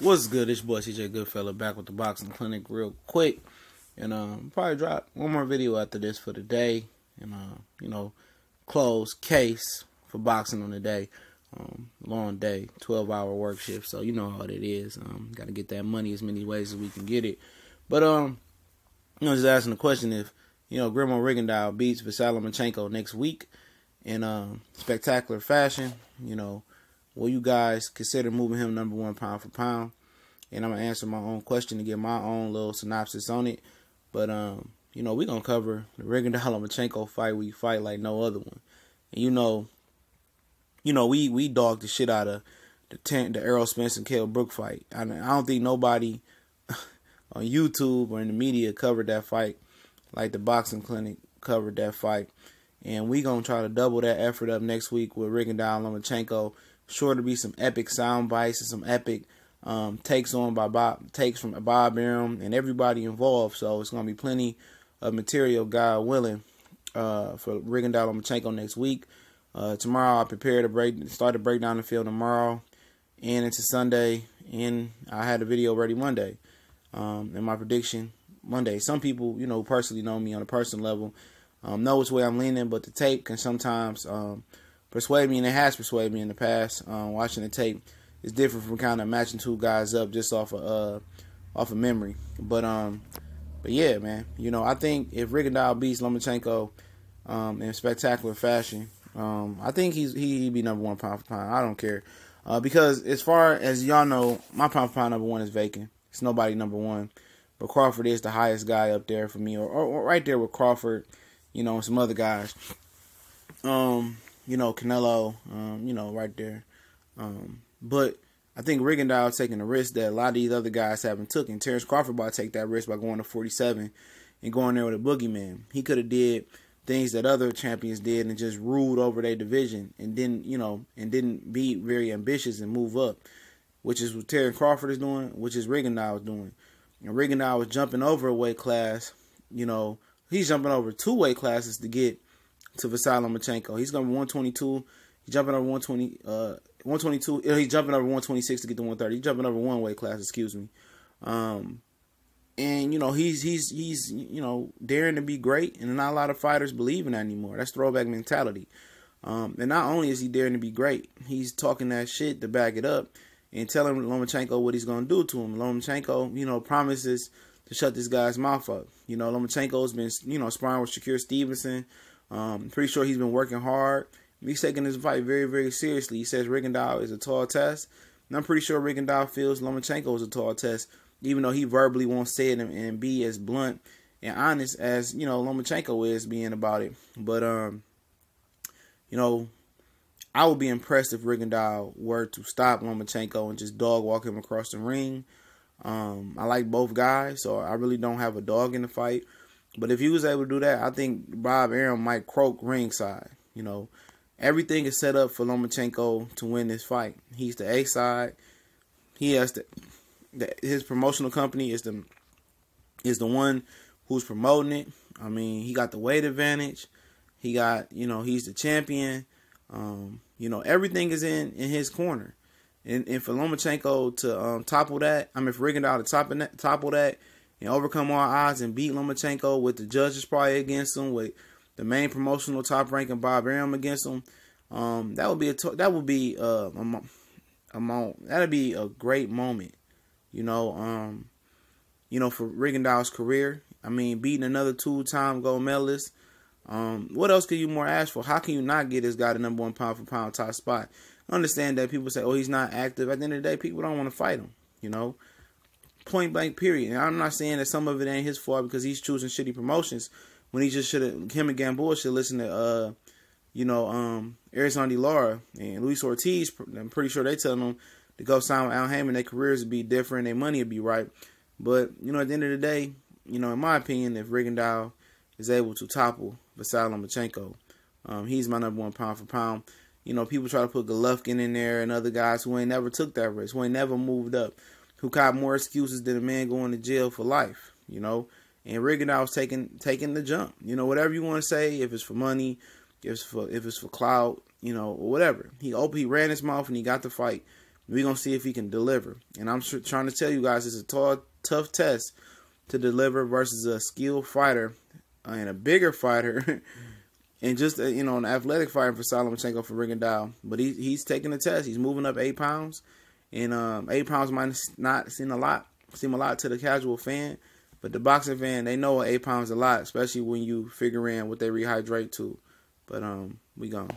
What's good? It's your boy CJ Goodfella back with the boxing clinic real quick. And probably drop one more video after this for the day. And close case for boxing on the day. Long day, 12-hour work shift. So you know how it is. Gotta get that money as many ways as we can get it. But just asking the question if Guillermo Rigondeaux beats Vasyl Lomachenko next week in spectacular fashion, will you guys consider moving him number one pound for pound? And I'm going to answer my own question to get my own little synopsis on it. But, we're going to cover the Rigondeaux-Lomachenko fight. We fight like no other one. And, we dogged the shit out of the Errol Spence and Kell Brook fight. I don't think nobody on YouTube or in the media covered that fight like the boxing clinic covered that fight. And we going to try to double that effort up next week with Rigondeaux-Lomachenko. Sure to be some epic sound bites and some epic takes from Bob Arum and everybody involved. So it's gonna be plenty of material, God willing, for Rigondeaux-Lomachenko next week. Tomorrow I prepare to start to break down the field tomorrow and into Sunday, and I had a video ready Monday. And my prediction Monday. Some people, who personally know me on a personal level, know which way I'm leaning, but the tape can sometimes persuade me, and it has persuaded me in the past. Watching the tape is different from kind of matching two guys up just off of memory. But yeah, man. I think if Rigondeaux beats Lomachenko in spectacular fashion, I think he'd be number one pound for pound. I don't care because as far as y'all know, my pound for pound number one is vacant. It's nobody number one, but Crawford is the highest guy up there for me, or right there with Crawford. And some other guys. Canelo, right there. But I think Rigondeaux taking a risk that a lot of these other guys haven't taken. Terence Crawford about to take that risk by going to 47 and going there with a boogeyman. He could have did things that other champions did and just ruled over their division and didn't be very ambitious and move up, which is what Terence Crawford is doing, which is Rigondeaux is doing. And Rigondeaux was jumping over a weight class. He's jumping over 2 weight classes to get to Vasyl Lomachenko. He's going to be 122. He's jumping over 122. He's jumping over 126 to get to 130. He's jumping over 1 weight class, excuse me. And he's daring to be great, and not a lot of fighters believe in that anymore. That's throwback mentality. And not only is he daring to be great, he's talking that shit to back it up and telling Lomachenko what he's going to do to him. Lomachenko, promises to shut this guy's mouth up. Lomachenko's been, sparring with Shakur Stevenson. Pretty sure he's been working hard. He's taking this fight very, very seriously. He says Rigondeaux is a tall test. And I'm pretty sure Rigondeaux feels Lomachenko is a tall test, even though he verbally won't say it and be as blunt and honest as, Lomachenko is being about it. But, I would be impressed if Rigondeaux were to stop Lomachenko and just dog walk him across the ring. I like both guys, so I really don't have a dog in the fight. But if he was able to do that, I think Bob Arum might croak ringside. Everything is set up for Lomachenko to win this fight. He's the A side. He has his promotional company is the one who's promoting it. I mean, he got the weight advantage. He got, he's the champion. Everything is in his corner. And for Lomachenko to topple that, if Rigondeaux to topple that and overcome all odds and beat Lomachenko with the judges probably against him, with the main promotional top-ranking Bob Arum against him, that'd be a great moment, for Rigondeaux's career. Beating another 2-time gold medalist. What else could you more ask for? How can you not get this guy the number one pound for pound top spot? I understand that people say, oh, he's not active. At the end of the day, people don't want to fight him, Point blank, period. And I'm not saying that some of it ain't his fault because he's choosing shitty promotions when he just should have, him and Gamboa should listen to, Arizona Lara and Luis Ortiz. I'm pretty sure they telling them to go sign with Al Heyman. Their careers would be different. Their money would be right. But, at the end of the day, in my opinion, if Rigondeaux is able to topple Vasyl Lomachenko, he's my number one pound for pound. People try to put Golovkin in there and other guys who ain't never took that risk, who ain't never moved up, who got more excuses than a man going to jail for life, And Rigondeaux taking the jump. Whatever you want to say, if it's for money, if it's for clout, or whatever. He ran his mouth and he got the fight. We're going to see if he can deliver. And I'm trying to tell you guys, it's a tough test to deliver versus a skilled fighter and a bigger fighter and just, you know, an athletic fighter for Vasyl Lomachenko for Rigondeaux. But he's taking the test. He's moving up 8 pounds. And 8 pounds might not seem a lot to the casual fan. But the boxing fan, they know 8 pounds is a lot, especially when you figure in what they rehydrate to. But we gone.